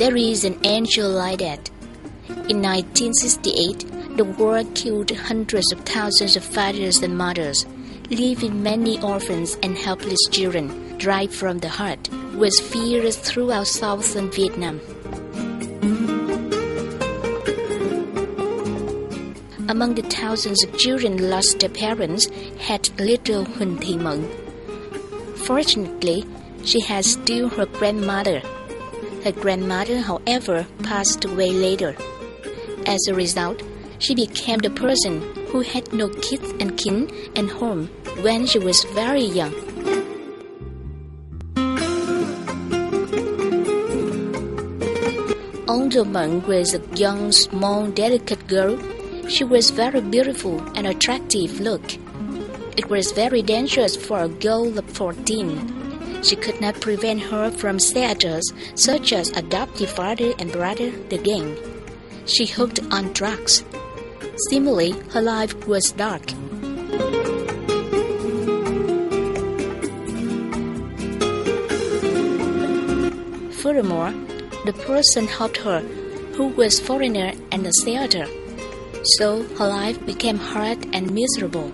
There is an angel like that. In 1968, the war killed hundreds of thousands of fathers and mothers, leaving many orphans and helpless children, driven from the heart, with fears throughout southern Vietnam. Among the thousands of children lost their parents had little Huỳnh Thị Mận. Fortunately, she had still her grandmother. Her grandmother, however, passed away later. As a result, she became the person who had no kids and kin and home when she was very young. Although Mận was a young, small, delicate girl, she was very beautiful and attractive look. It was very dangerous for a girl of 14. She could not prevent her from status such as adoptive father and brother, the gang. She hooked on drugs. Similarly, her life was dark. Furthermore, the person helped her, who was foreigner and a sailor. So her life became hard and miserable.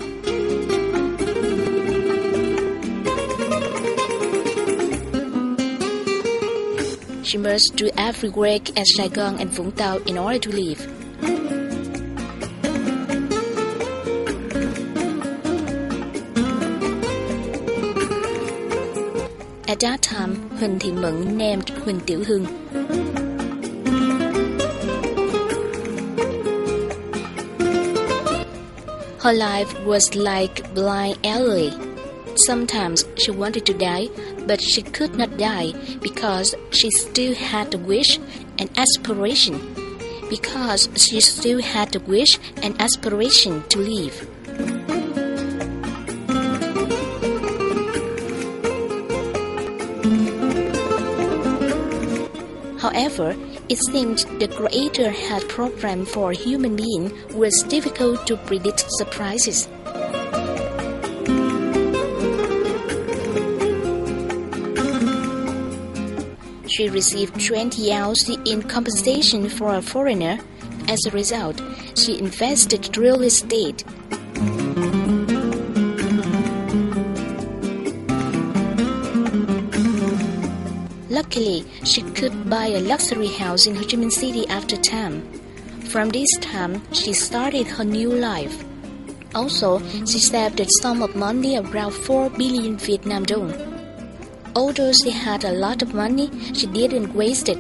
She must do every work at Saigon and Vũng Tàu in order to live. At that time, Huỳnh Thị Mận named Huỳnh Tiểu Hương. Her life was like a blind alley. Sometimes she wanted to die, but she could not die because she still had the wish and aspiration. Because she still had the wish and aspiration to live. However, it seemed the Creator had programmed for a human being was difficult to predict surprises. She received 20 hours in compensation for a foreigner. As a result, she invested in real estate. Luckily, she could buy a luxury house in Ho Chi Minh City after time. From this time, she started her new life. Also, she saved a sum of money around 4 billion Vietnam dong. Although she had a lot of money, she didn't waste it.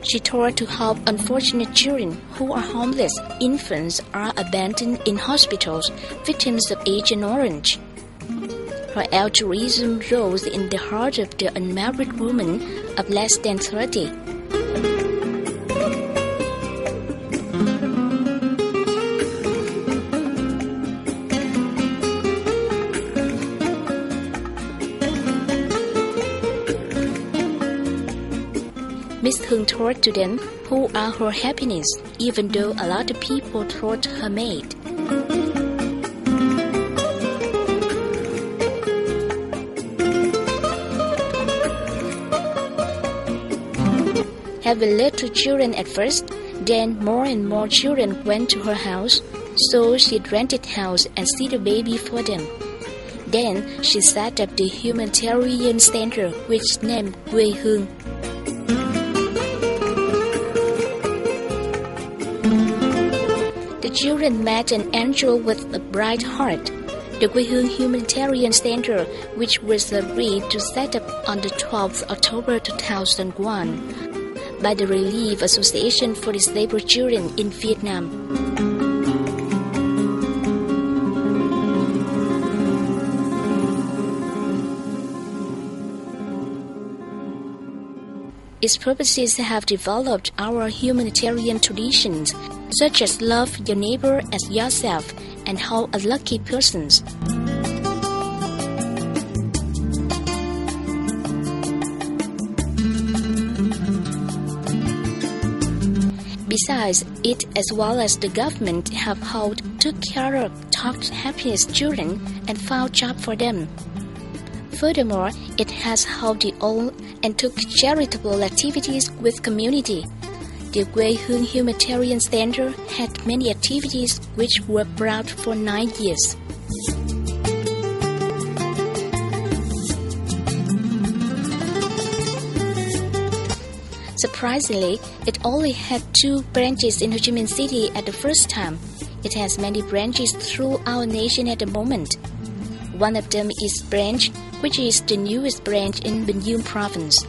She tried to help unfortunate children who are homeless, infants are abandoned in hospitals, victims of Agent Orange. Her altruism rose in the heart of the unmarried woman of less than 30. Miss Hương taught to them who are her happiness, even though a lot of people thought her mad. Having little children at first, then more and more children went to her house, so she rented house and see the baby for them. Then she set up the humanitarian center, which named Quê Hương. The children met an angel with a bright heart. The Quê Hương Humanitarian Center, which was agreed to set up on the 12th October 2001 by the Relief Association for Disabled Children in Vietnam. Its purposes have developed our humanitarian traditions, such as love your neighbor as yourself and help unlucky persons. Besides, it as well as the government have held took care of top-happiness children and found jobs for them. Furthermore, it has held the old and took charitable activities with community. The Quê Hương Humanitarian Center had many activities which were brought for 9 years. Surprisingly, it only had 2 branches in Ho Chi Minh City at the first time. It has many branches throughout our nation at the moment. One of them is Branch, which is the newest branch in Bình Dương province.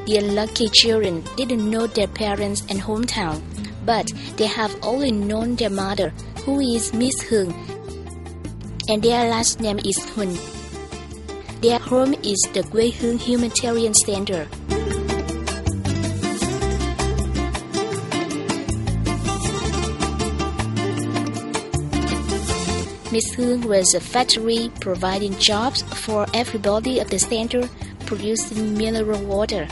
The unlucky children didn't know their parents and hometown, but they have only known their mother, who is Miss Hương, and their last name is Huân. Their home is the Quê Hương Humanitarian Center. Miss Hương was a factory providing jobs for everybody of the center, producing mineral water.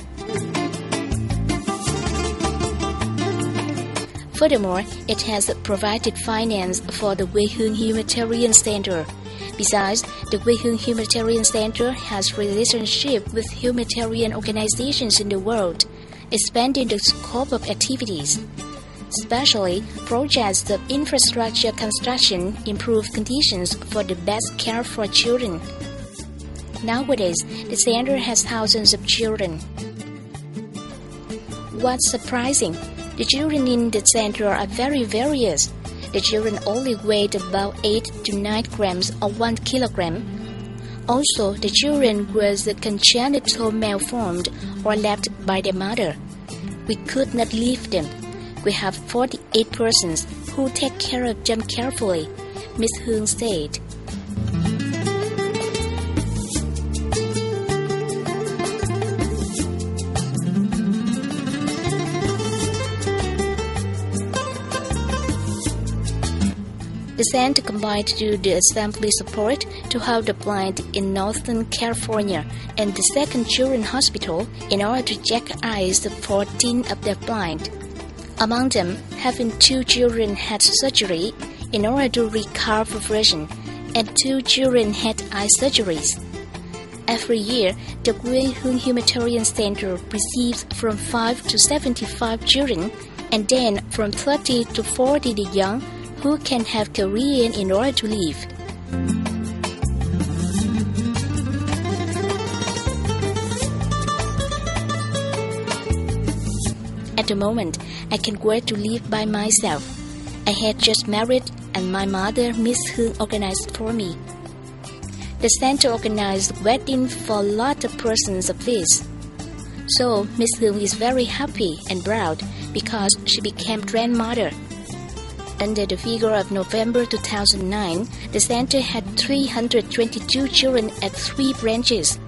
Furthermore, it has provided finance for the Quê Hương Humanitarian Center. Besides, the Quê Hương Humanitarian Center has relationship with humanitarian organizations in the world, expanding the scope of activities. Especially, projects of infrastructure construction improve conditions for the best care for children. Nowadays, the center has thousands of children. What's surprising? The children in the center are very various. The children only weigh about 8 to 9 grams or 1 kilogram. Also, the children were congenital malformed or left by their mother. We could not leave them. We have 48 persons who take care of them carefully, Miss Hương said. The center combined to the assembly support to help the blind in Northern California and the Second Children's Hospital in order to check eyes of 14 of the blind. Among them, having 2 children had surgery in order to recover vision, and 2 children had eye surgeries. Every year, the Quê Hương Humanitarian Center receives from 5 to 75 children, and then from 30 to 40 the young who can have career in order to live. At the moment, I can go to live by myself. I had just married and my mother, Miss Hương, organized for me. The center organized wedding for a lot of persons of this. So, Miss Hương is very happy and proud because she became grandmother. Under the figure of November 2009, the center had 322 children at 3 branches.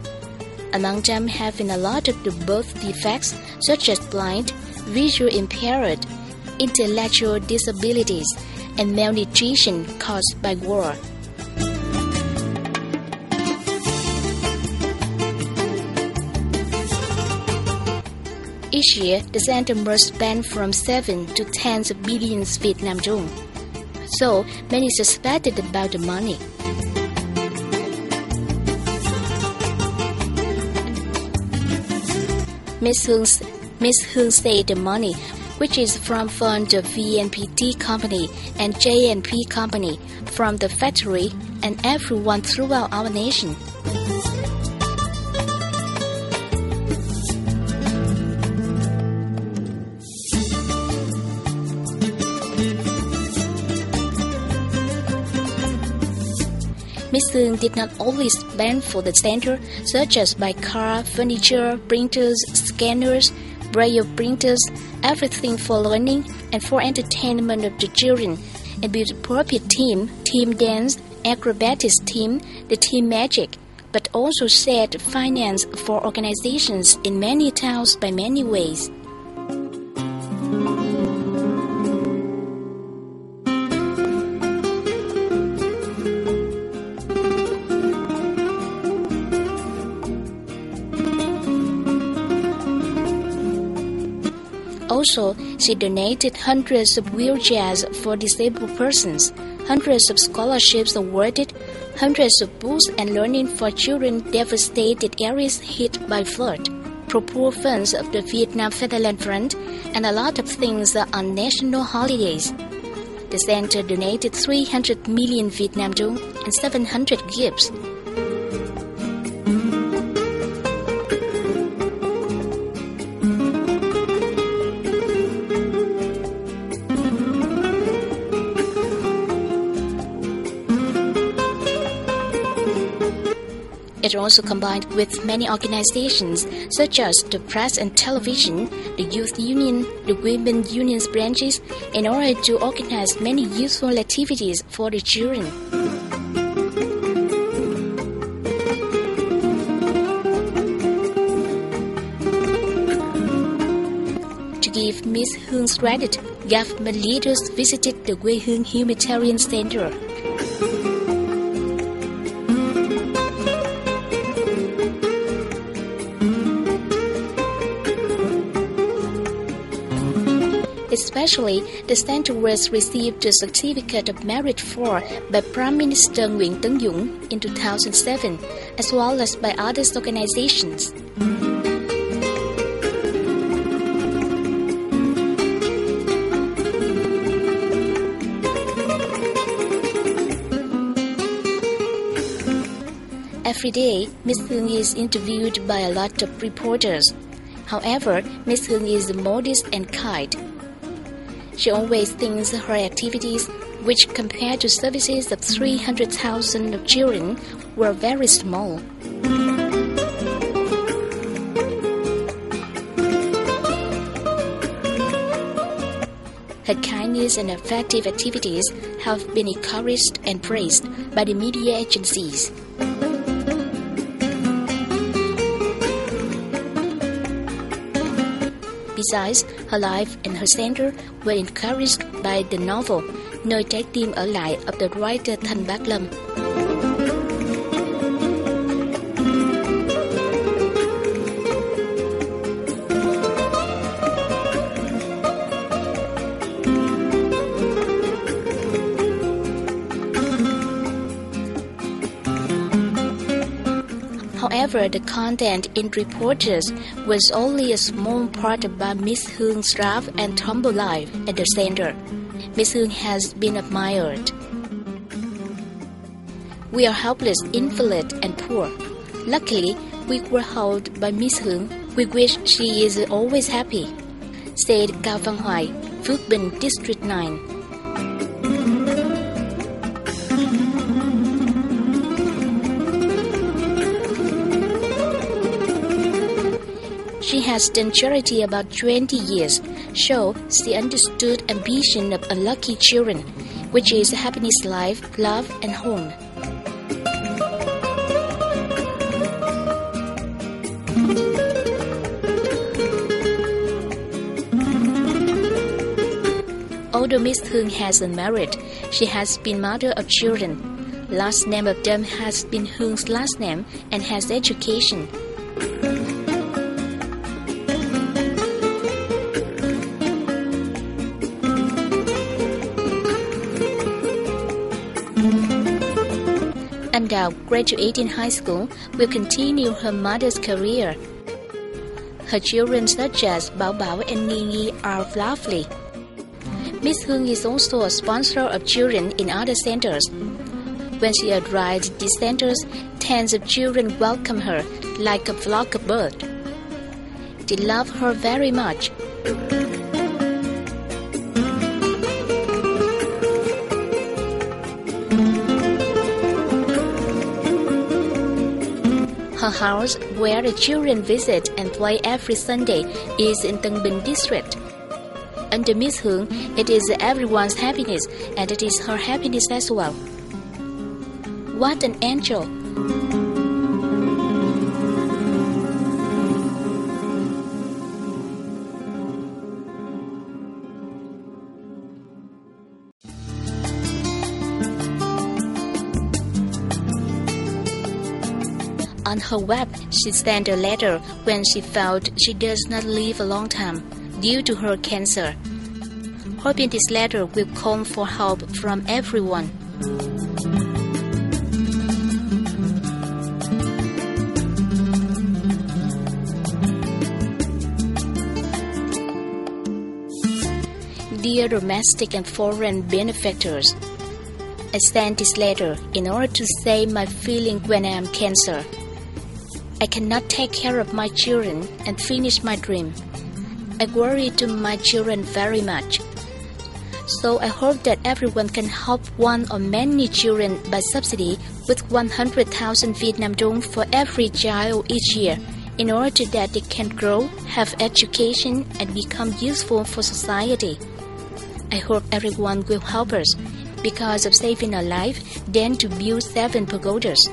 Among them having a lot of the birth defects such as blind, visual impaired, intellectual disabilities, and malnutrition caused by war. Each year, the center must spend from 7 to tens of billions Vietnam dong. So, many suspected about the money. Miss Hương said the money, which is from fund of VNPT company and JNP company, from the factory and everyone throughout our nation. Miss Hương did not only spend for the center, such as buy car, furniture, printers, scanners, braille printers, everything for learning and for entertainment of the children, and build appropriate team dance, acrobatics team, the team magic, but also set finance for organizations in many towns by many ways. Also, she donated hundreds of wheelchairs for disabled persons, hundreds of scholarships awarded, hundreds of books and learning for children devastated areas hit by flood, pro-poor funds of the Vietnam Fatherland Front, and a lot of things on national holidays. The center donated 300 million Vietnam dong and 700 gifts. It also combined with many organizations such as the press and television, the youth union, the women union's branches, in order to organize many useful activities for the children. To give Miss Hương credit, government leaders visited the Quê Hương Humanitarian Center. Especially, the center was received a certificate of merit for by Prime Minister Nguyễn in 2007, as well as by other organizations. Every day, Miss Hương is interviewed by a lot of reporters. However, Miss Hương is modest and kind. She always thinks her activities, which compared to services of 300,000 of children, were very small. Her kindness and effective activities have been encouraged and praised by the media agencies. Besides, her life and her center were encouraged by the novel Nơi trái tim ở lại of the writer Thân Bác Lâm. However, the content in reporters was only a small part about Miss Hương rough and humble life at the center. Miss Hương has been admired. We are helpless, invalid, and poor. Luckily, we were helped by Miss Hương. We wish she is always happy, said Cao Văn Hoài, Phước Bình, District 9. She has done charity about 20 years, so she understood ambition of unlucky children, which is happiness, life, love, and home. Although Miss Hương hasn't married, she has been mother of children. Last name of them has been Hương last name and has education. Đào, graduating high school, will continue her mother's career. Her children such as Bảo Bảo and Nghi are lovely. Miss Hương is also a sponsor of children in other centers. When she arrived at these centers, tens of children welcome her like a flock of birds. They love her very much. Her house, where the children visit and play every Sunday, is in Tân Bình District. Under Miss Hương, it is everyone's happiness, and it is her happiness as well. What an angel! On her web, she sent a letter when she felt she does not live a long time. due to her cancer. Hoping this letter will call for help from everyone. Dear domestic and foreign benefactors, I send this letter in order to say my feeling when I am cancer. I cannot take care of my children and finish my dream. I worry to my children very much. So I hope that everyone can help one or many children by subsidy with 100,000 Vietnam dong for every child each year, in order that they can grow, have education, and become useful for society. I hope everyone will help us because of saving a life, then to build 7 pagodas.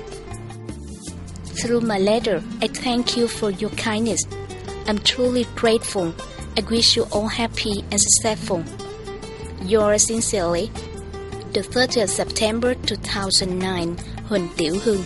Through my letter, I thank you for your kindness. I'm truly grateful. I wish you all happy and successful. Yours sincerely, the 30th September 2009, Huỳnh Tiểu Hương.